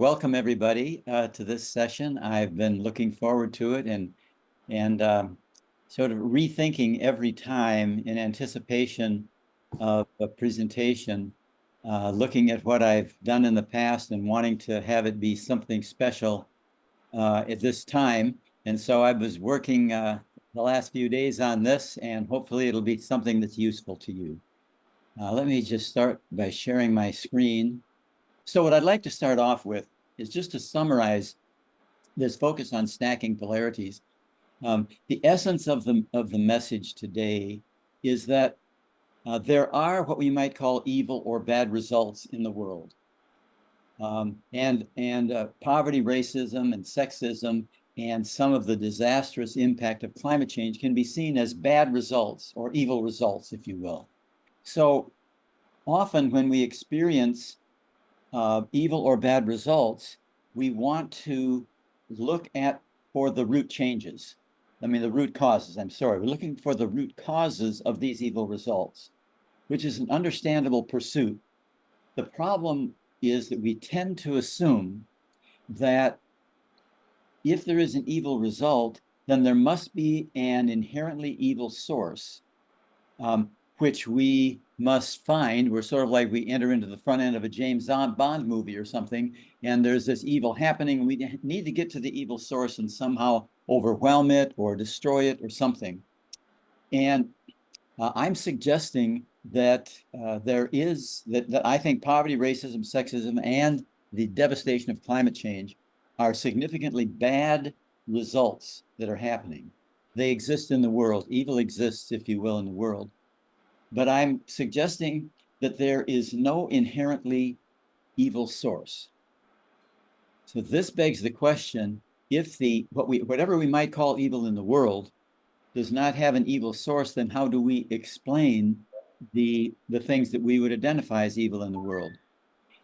Welcome everybody to this session. I've been looking forward to it and sort of rethinking every time in anticipation of a presentation, looking at what I've done in the past and wanting to have it be something special at this time. And so I was working the last few days on this, and hopefully it'll be something that's useful to you. Let me just start by sharing my screen. So what I'd like to start off with is just to summarize this focus on stacking polarities. The essence of the message today is that there are what we might call evil or bad results in the world. Poverty, racism, and sexism, and some of the disastrous impact of climate change can be seen as bad results or evil results, if you will. So often when we experience evil or bad results, we want to look for the root changes. The root causes, We're looking for the root causes of these evil results, which is an understandable pursuit. The problem is that we tend to assume that if there is an evil result, then there must be an inherently evil source, which we must find. We're sort of like we enter into the front end of a James Bond movie or something, and there's this evil happening, and we need to get to the evil source and somehow overwhelm it or destroy it or something. And I'm suggesting that that I think poverty, racism, sexism, and the devastation of climate change are significantly bad results that are happening. They exist in the world. Evil exists, if you will, in the world. But I'm suggesting that there is no inherently evil source. So this begs the question, if whatever we might call evil in the world does not have an evil source, then how do we explain the things that we would identify as evil in the world?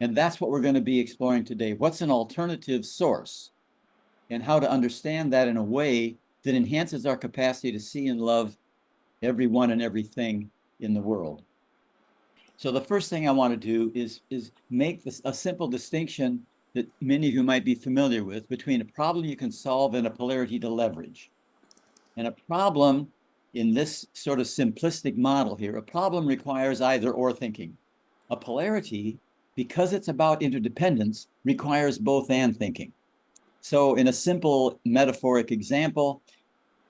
And that's what we're going to be exploring today. What's an alternative source, and how to understand that in a way that enhances our capacity to see and love everyone and everything in the world. So the first thing I want to do is make a simple distinction that many of you might be familiar with between a problem you can solve and a polarity to leverage. And a problem, in this sort of simplistic model here, a problem requires either or thinking. A polarity, because it's about interdependence, requires both and thinking. So in a simple metaphoric example,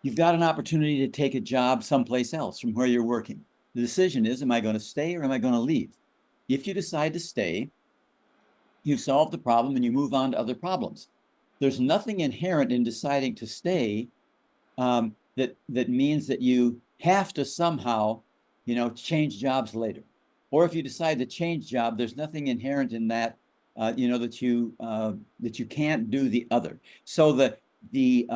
you've got an opportunity to take a job someplace else from where you're working. The decision is, am I going to stay or am I going to leave? If you decide to stay, you solve the problem and you move on to other problems. There's nothing inherent in deciding to stay that means that you have to somehow, change jobs later. Or if you decide to change job, there's nothing inherent in that, that you can't do the other. So the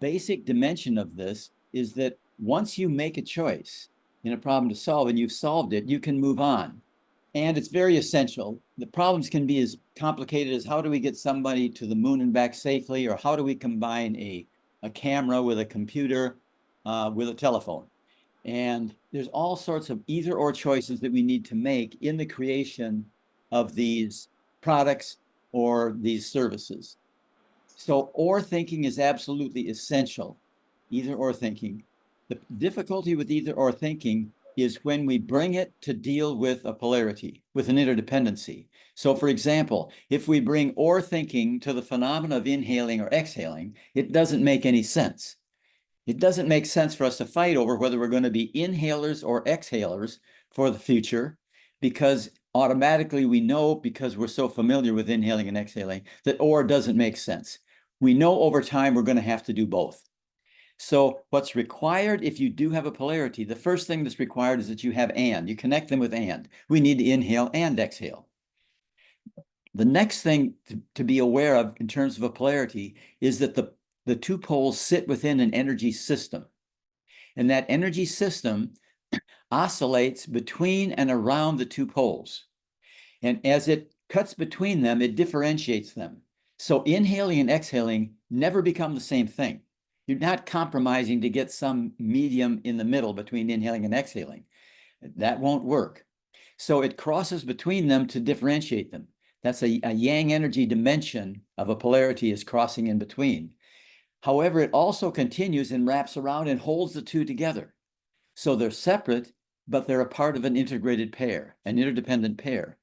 basic dimension of this is that once you make a choice in a problem to solve and you've solved it, you can move on. And it's very essential. The problems can be as complicated as how do we get somebody to the moon and back safely, or how do we combine a camera with a computer with a telephone. And there's all sorts of either or choices that we need to make in the creation of these products or these services. So or thinking is absolutely essential, either or thinking. The difficulty with either or thinking is when we bring it to deal with a polarity, with an interdependency. So for example, if we bring or thinking to the phenomena of inhaling or exhaling, it doesn't make any sense. It doesn't make sense for us to fight over whether we're going to be inhalers or exhalers for the future, because automatically we know, because we're so familiar with inhaling and exhaling, that or doesn't make sense. We know over time we're going to have to do both. So what's required if you do have a polarity, the first thing that's required is that you have and. You connect them with and. We need to inhale and exhale. The next thing to be aware of in terms of a polarity is that the two poles sit within an energy system. And that energy system oscillates between and around the two poles. And as it cuts between them, it differentiates them. So inhaling and exhaling never become the same thing. You're not compromising to get some medium in the middle between inhaling and exhaling. That won't work. So it crosses between them to differentiate them. That's a yang energy dimension of a polarity is crossing in between. However, it also continues and wraps around and holds the two together. So they're separate, but they're a part of an integrated pair, an interdependent pair.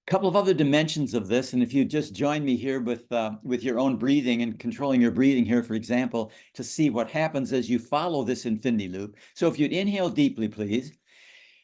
A couple of other dimensions of this, and if you just join me here with your own breathing and controlling your breathing here, for example, to see what happens as you follow this infinity loop. So if you'd inhale deeply, please.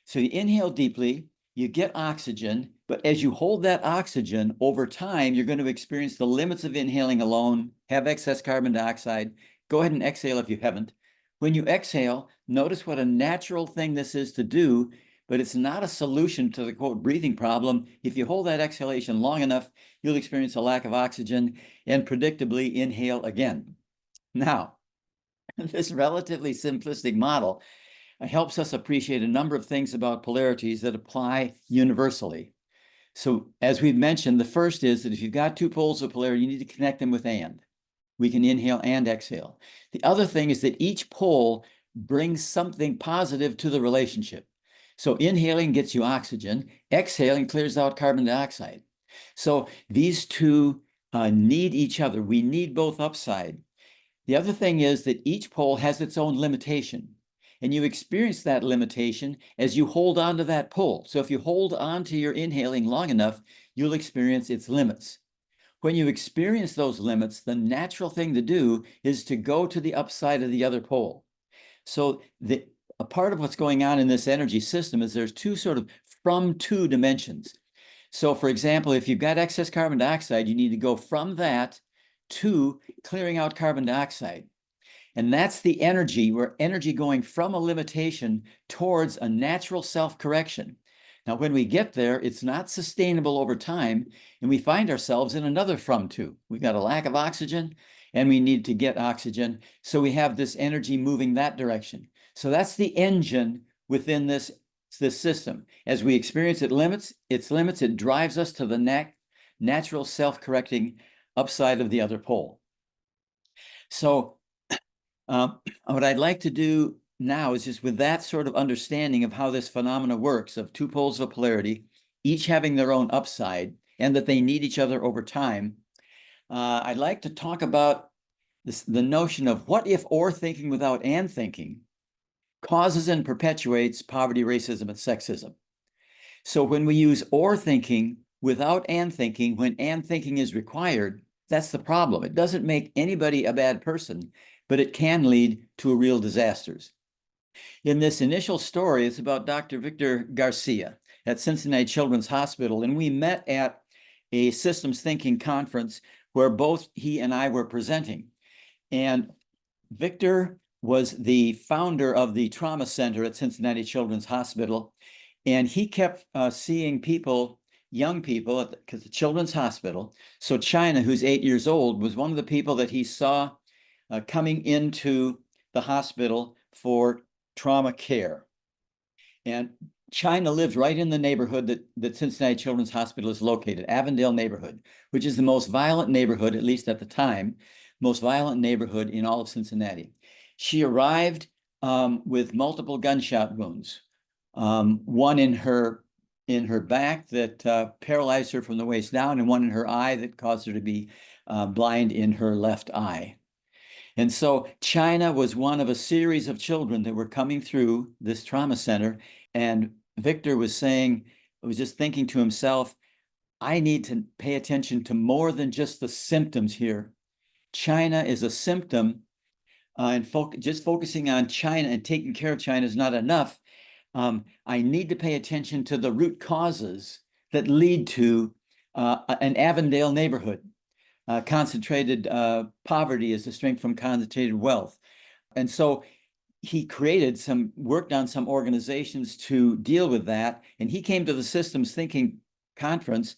So you inhale deeply, you get oxygen, but as you hold that oxygen over time, you're going to experience the limits of inhaling alone, have excess carbon dioxide. Go ahead and exhale if you haven't. When you exhale, notice what a natural thing this is to do, but it's not a solution to the quote breathing problem. If you hold that exhalation long enough, you'll experience a lack of oxygen and predictably inhale again. Now, this relatively simplistic model helps us appreciate a number of things about polarities that apply universally. So as we've mentioned, the first is that if you've got two poles of polarity, you need to connect them with and. We can inhale and exhale. The other thing is that each pole brings something positive to the relationship. So inhaling gets you oxygen, exhaling clears out carbon dioxide. So these two need each other. We need both upside. The other thing is that each pole has its own limitation. And you experience that limitation as you hold on to that pole. So if you hold on to your inhaling long enough, you'll experience its limits. When you experience those limits, the natural thing to do is to go to the upside of the other pole. So a part of what's going on in this energy system is there's two sort of from two dimensions. So for example, if you've got excess carbon dioxide, you need to go from that to clearing out carbon dioxide. And that's the energy, we're energy going from a limitation towards a natural self-correction. Now, when we get there, it's not sustainable over time, and we find ourselves in another from two. We've got a lack of oxygen, and we need to get oxygen. So we have this energy moving that direction. So that's the engine within this system. As we experience its limits, it drives us to the natural self-correcting upside of the other pole. So what I'd like to do now is just with that sort of understanding of how this phenomena works of two poles of polarity, each having their own upside and that they need each other over time, I'd like to talk about the notion of what if or thinking without and thinking causes and perpetuates poverty, racism, and sexism. So when we use or thinking without and thinking, when and thinking is required, that's the problem. It doesn't make anybody a bad person, but it can lead to real disasters. In this initial story, it's about Dr. Victor Garcia at Cincinnati Children's Hospital, and we met at a systems thinking conference where both he and I were presenting. And Victor was the founder of the trauma center at Cincinnati Children's Hospital, and he kept seeing people, young people, because the Children's Hospital. So China, who's 8 years old, was one of the people that he saw coming into the hospital for trauma care. And China lived right in the neighborhood that Cincinnati Children's Hospital is located, Avondale neighborhood, which is the most violent neighborhood, at least at the time, most violent neighborhood in all of Cincinnati. She arrived with multiple gunshot wounds, one in her back that paralyzed her from the waist down, and one in her eye that caused her to be blind in her left eye. And so China was one of a series of children that were coming through this trauma center. And Victor was just thinking to himself, I need to pay attention to more than just the symptoms here. China is a symptom, and just focusing on China and taking care of China is not enough. I need to pay attention to the root causes that lead to an Avondale neighborhood. Concentrated poverty is the strength from concentrated wealth. And so he worked on some organizations to deal with that. And he came to the systems thinking conference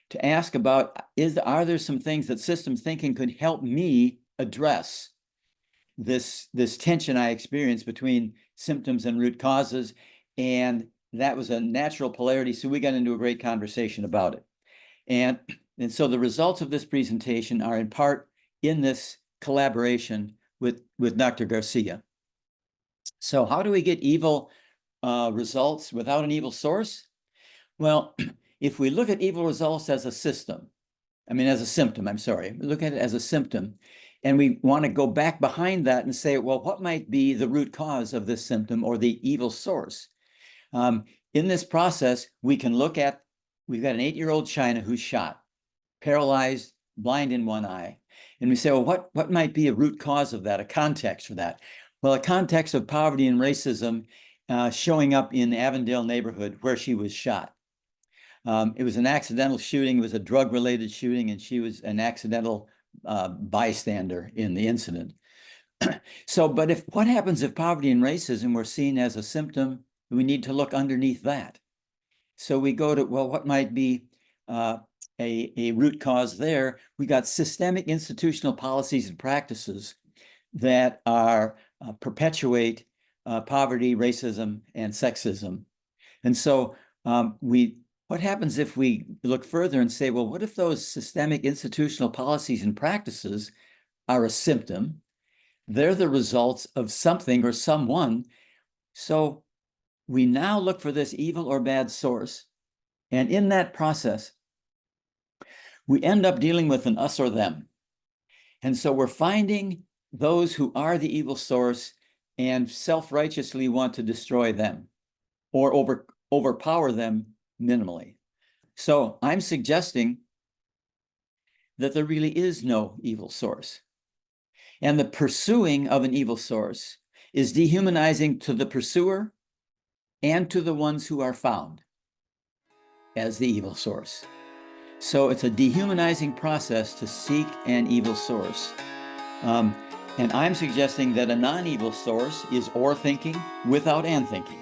to ask about, are there some things that systems thinking could help me address this tension I experienced between symptoms and root causes? And that was a natural polarity. So we got into a great conversation about it. And so the results of this presentation are in part in this collaboration with Dr. Garcia. So how do we get evil results without an evil source? Well, if we look at evil results as a symptom, I'm sorry, look at it as a symptom, and we want to go back behind that and say, well, what might be the root cause of this symptom or the evil source? In this process, we can look at, we've got an 8-year-old China who's shot, paralyzed, blind in one eye. And we say, well, what might be a root cause of that, a context for that? Well, a context of poverty and racism showing up in Avondale neighborhood where she was shot. It was an accidental shooting. It was a drug-related shooting, and she was an accidental bystander in the incident. So, but what happens if poverty and racism were seen as a symptom? We need to look underneath that. So we go to, well, what might be a root cause there? We got systemic institutional policies and practices that are perpetuate poverty, racism, and sexism. And so what happens if we look further and say, well, what if those systemic institutional policies and practices are a symptom? They're the results of something or someone. So we now look for this evil or bad source. And in that process, we end up dealing with an us or them. And so we're finding those who are the evil source and self-righteously want to destroy them or overpower them minimally. So I'm suggesting that there really is no evil source. And the pursuing of an evil source is dehumanizing to the pursuer and to the ones who are found as the evil source. So it's a dehumanizing process to seek an evil source. And I'm suggesting that a non-evil source is or thinking without and thinking.